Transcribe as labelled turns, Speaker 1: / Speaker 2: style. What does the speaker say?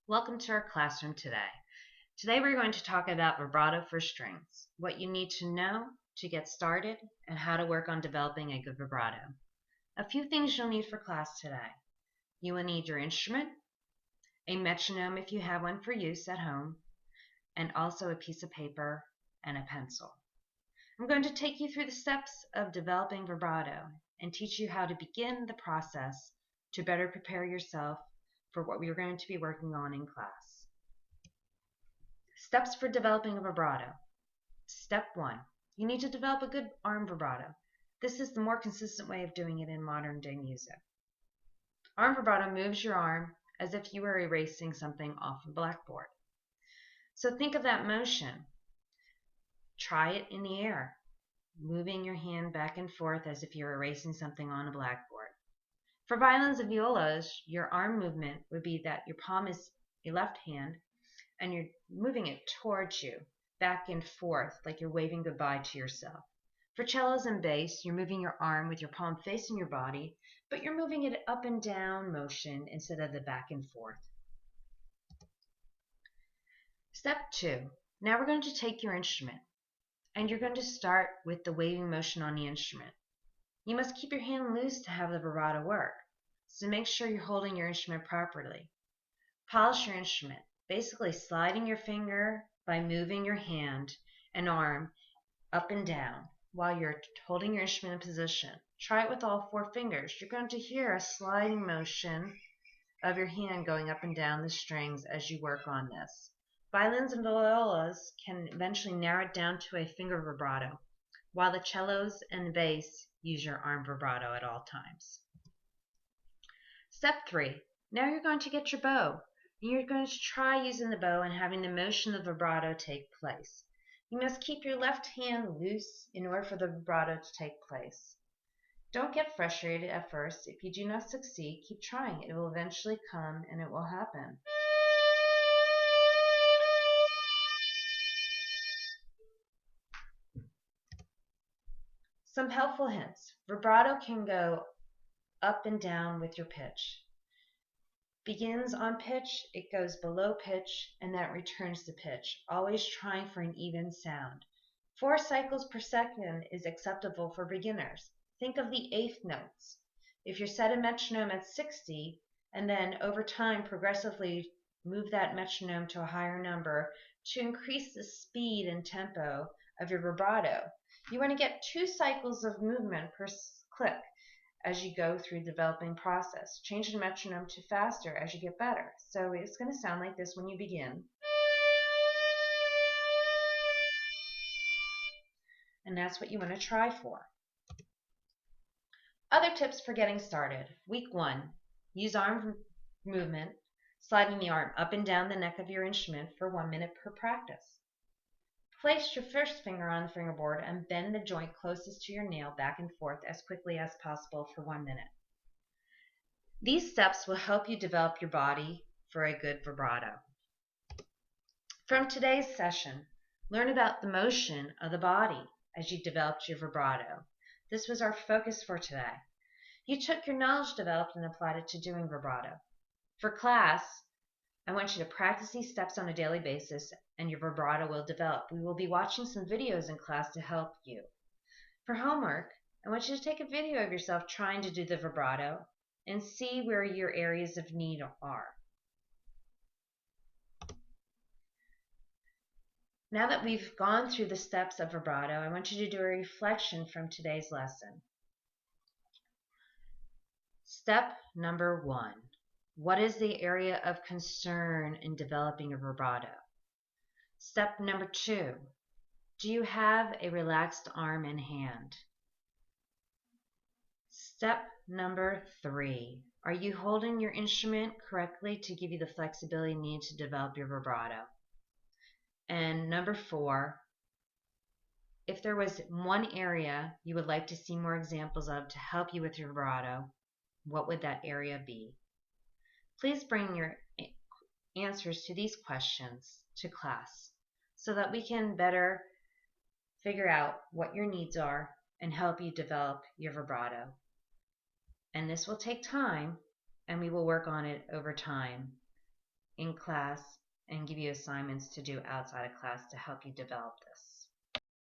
Speaker 1: Welcome to our classroom today. Today we're going to talk about vibrato for strings, what you need to know to get started, and how to work on developing a good vibrato. A few things you'll need for class today. You will need your instrument, a metronome if you have one for use at home, and also a piece of paper and a pencil. I'm going to take you through the steps of developing vibrato and teach you how to begin the process to better prepare yourself for what we are going to be working on in class. Steps for developing a vibrato. Step 1. You need to develop a good arm vibrato. This is the more consistent way of doing it in modern day music. Arm vibrato moves your arm as if you were erasing something off a blackboard. So think of that motion. Try it in the air, moving your hand back and forth as if you're erasing something on a blackboard. For violins and violas, your arm movement would be that your palm is your left hand and you're moving it towards you, back and forth, like you're waving goodbye to yourself. For cellos and bass, you're moving your arm with your palm facing your body, but you're moving it up and down motion instead of the back and forth. Step 2. Now we're going to take your instrument, and you're going to start with the waving motion on the instrument. You must keep your hand loose to have the vibrato work, so make sure you're holding your instrument properly. Polish your instrument, basically sliding your finger by moving your hand and arm up and down while you're holding your instrument in position. Try it with all 4 fingers. You're going to hear a sliding motion of your hand going up and down the strings as you work on this. Violins and violas can eventually narrow it down to a finger vibrato, while the cellos and the bass use your arm vibrato at all times. Step 3. Now you're going to get your bow. And you're going to try using the bow and having the motion of vibrato take place. You must keep your left hand loose in order for the vibrato to take place. Don't get frustrated at first. If you do not succeed, keep trying. It will eventually come and it will happen. Some helpful hints. Vibrato can go up and down with your pitch. Begins on pitch, it goes below pitch, and that returns to pitch, always trying for an even sound. 4 cycles per second is acceptable for beginners. Think of the eighth notes. If you set a metronome at 60, and then over time progressively move that metronome to a higher number to increase the speed and tempo of your vibrato, you want to get 2 cycles of movement per click as you go through the developing process. Change the metronome to faster as you get better. So it's going to sound like this when you begin. And that's what you want to try for. Other tips for getting started. Week 1, use arm movement, sliding the arm up and down the neck of your instrument for 1 minute per practice. Place your first finger on the fingerboard and bend the joint closest to your nail back and forth as quickly as possible for 1 minute. These steps will help you develop your body for a good vibrato. From today's session, learn about the motion of the body as you developed your vibrato. This was our focus for today. You took your knowledge developed and applied it to doing vibrato. For class, I want you to practice these steps on a daily basis and your vibrato will develop. We will be watching some videos in class to help you. For homework, I want you to take a video of yourself trying to do the vibrato and see where your areas of need are. Now that we've gone through the steps of vibrato, I want you to do a reflection from today's lesson. Step number 1. What is the area of concern in developing a vibrato? Step number 2. Do you have a relaxed arm and hand? Step number 3. Are you holding your instrument correctly to give you the flexibility needed to develop your vibrato? And number 4. If there was one area you would like to see more examples of to help you with your vibrato, what would that area be? Please bring your answers to these questions to class so that we can better figure out what your needs are and help you develop your vibrato. And this will take time, and we will work on it over time in in class and give you assignments to do outside of class to help you develop this.